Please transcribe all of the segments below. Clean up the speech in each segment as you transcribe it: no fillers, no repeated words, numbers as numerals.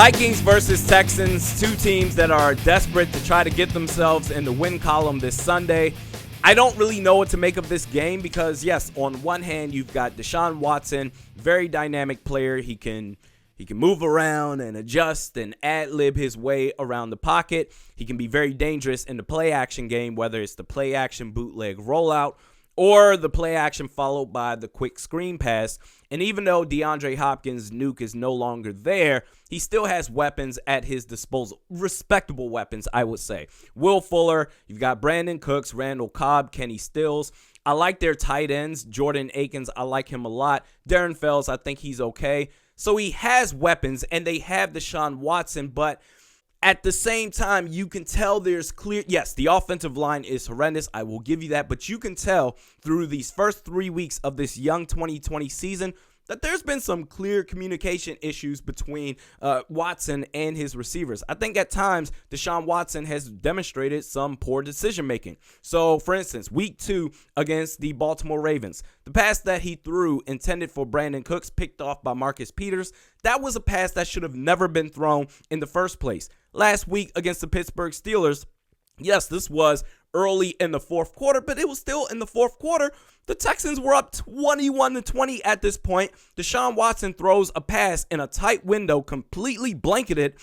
Vikings versus Texans, two teams that are desperate to try to get themselves in the win column this Sunday. I don't really know what to make of this game because, yes, on one hand, you've got Deshaun Watson, very dynamic player. He can move around and adjust and ad-lib his way around the pocket. He can be very dangerous in the play-action game, whether it's the play-action bootleg rollout or the play action followed by the quick screen pass. And even though DeAndre Hopkins' nuke is no longer there, he still has weapons at his disposal. Respectable weapons, I would say. Will Fuller, you've got Brandon Cooks, Randall Cobb, Kenny Stills. I like their tight ends. Jordan Akins, I like him a lot. Darren Fells, I think he's okay. So he has weapons, and they have Deshaun Watson, but at the same time, you can tell there's clear, yes, the offensive line is horrendous. I will give you that. But you can tell through these first 3 weeks of this young 2020 season that there's been some clear communication issues between Watson and his receivers. I think at times Deshaun Watson has demonstrated some poor decision making. So, for instance, week 2 against the Baltimore Ravens, the pass that he threw intended for Brandon Cooks, picked off by Marcus Peters, that was a pass that should have never been thrown in the first place. Last week against the Pittsburgh Steelers, yes, this was early in the fourth quarter, but it was still in the fourth quarter. The Texans were up 21-20 at this point. Deshaun Watson throws a pass in a tight window, completely blanketed,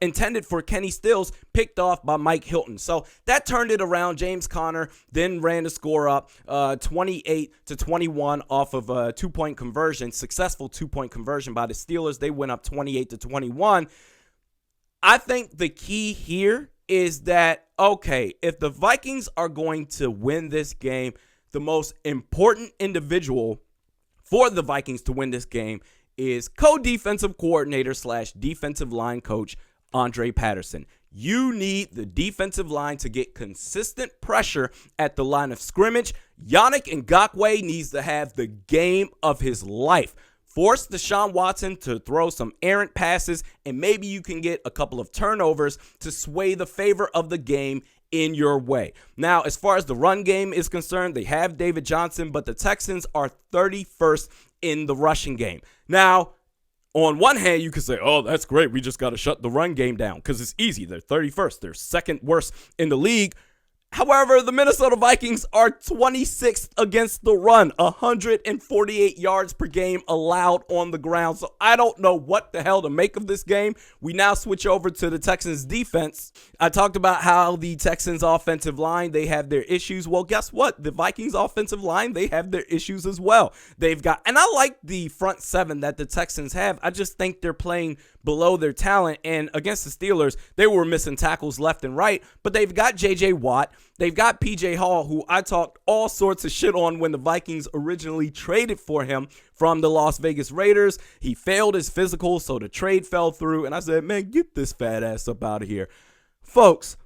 intended for Kenny Stills, picked off by Mike Hilton. So that turned it around. James Conner then ran the score up 28-21 off of a two-point conversion, successful two-point conversion by the Steelers. They went up 28-21. I think the key here is that, okay, if the Vikings are going to win this game, the most important individual for the Vikings to win this game is co-defensive coordinator / defensive line coach Andre Patterson. You need the defensive line to get consistent pressure at the line of scrimmage. Yannick Ngakoue needs to have the game of his life. Force Deshaun Watson to throw some errant passes, and maybe you can get a couple of turnovers to sway the favor of the game in your way. Now, as far as the run game is concerned, they have David Johnson, but the Texans are 31st in the rushing game. Now, on one hand, you could say, oh, that's great. We just got to shut the run game down because it's easy. They're 31st. They're second worst in the league. However, the Minnesota Vikings are 26th against the run, 148 yards per game allowed on the ground. So I don't know what the hell to make of this game. We now switch over to the Texans defense. I talked about how the Texans offensive line, they have their issues. Well, guess what? The Vikings offensive line, they have their issues as well. They've got, and I like the front seven that the Texans have. I just think they're playing below their talent. And against the Steelers, they were missing tackles left and right, but they've got J.J. Watt. They've got P.J. Hall, who I talked all sorts of shit on when the Vikings originally traded for him from the Las Vegas Raiders. He failed his physical, so the trade fell through. And I said, man, get this fat ass up out of here. Folks,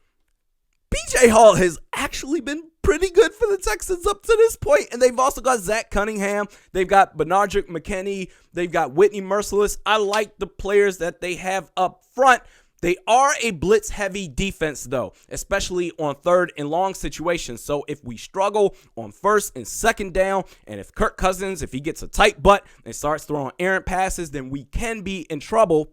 P.J. Hall has actually been pretty good for the Texans up to this point. And they've also got Zach Cunningham. They've got Benardrick McKinney. They've got Whitney Merciless. I like the players that they have up front. They are a blitz-heavy defense, though, especially on third and long situations. So if we struggle on first and second down, and if Kirk Cousins, if he gets a tight butt and starts throwing errant passes, then we can be in trouble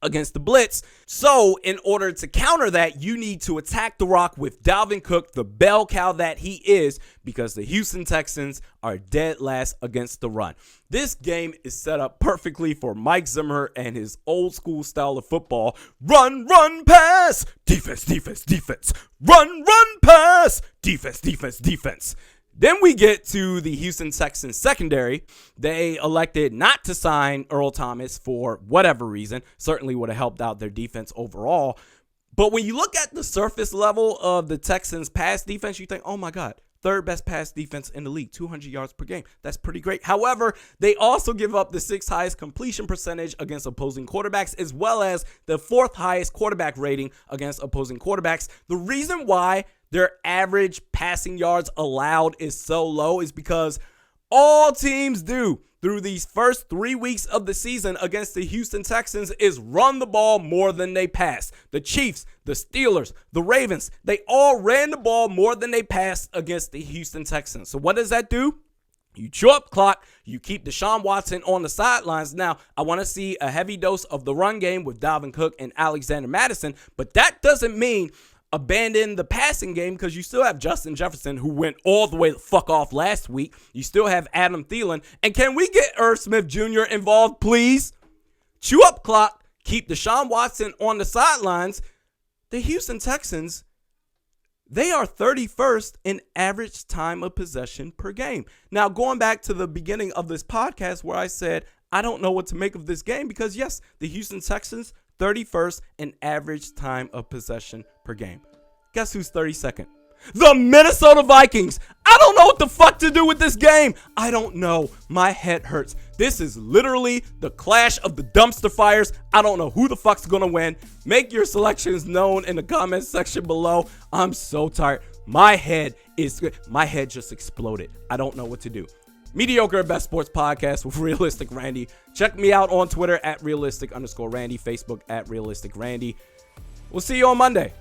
against the blitz. So in order to counter that, you need to attack the rock with Dalvin Cook, the bell cow that he is, because the Houston Texans are dead last against the run. This game is set up perfectly for Mike Zimmer and his old school style of football. Run, run, pass, defense, defense, defense. Run, run, pass, defense, defense, defense. Then we get to the Houston Texans secondary. They elected not to sign Earl Thomas for whatever reason. Certainly would have helped out their defense overall. But when you look at the surface level of the Texans pass defense, you think, oh my God, third best pass defense in the league, 200 yards per game. That's pretty great. However, they also give up the 6th highest completion percentage against opposing quarterbacks, as well as the 4th highest quarterback rating against opposing quarterbacks. The reason why their average passing yards allowed is so low is because all teams do through these first 3 weeks of the season against the Houston Texans is run the ball more than they pass. The Chiefs, the Steelers, the Ravens, they all ran the ball more than they passed against the Houston Texans. So what does that do? You chew up clock. You keep Deshaun Watson on the sidelines. Now, I want to see a heavy dose of the run game with Dalvin Cook and Alexander Mattison, but that doesn't mean abandon the passing game because you still have Justin Jefferson, who went all the way the fuck off last week. You still have Adam Thielen. And can we get Irv Smith Jr. involved, please? Chew up clock. Keep Deshaun Watson on the sidelines. The Houston Texans, they are 31st in average time of possession per game. Now, going back to the beginning of this podcast where I said, I don't know what to make of this game because, yes, the Houston Texans, 31st in average time of possession per game. Guess who's 32nd? The Minnesota Vikings. I don't know what the fuck to do with this game. I don't know. My head hurts. This is literally the clash of the dumpster fires. I don't know who the fuck's going to win. Make your selections known in the comments section below. I'm so tired. My head just exploded. I don't know what to do. Mediocre at Best Sports Podcast with Realistic Randy. Check me out on Twitter at realistic_Randy, Facebook at Realistic Randy. We'll see you on Monday.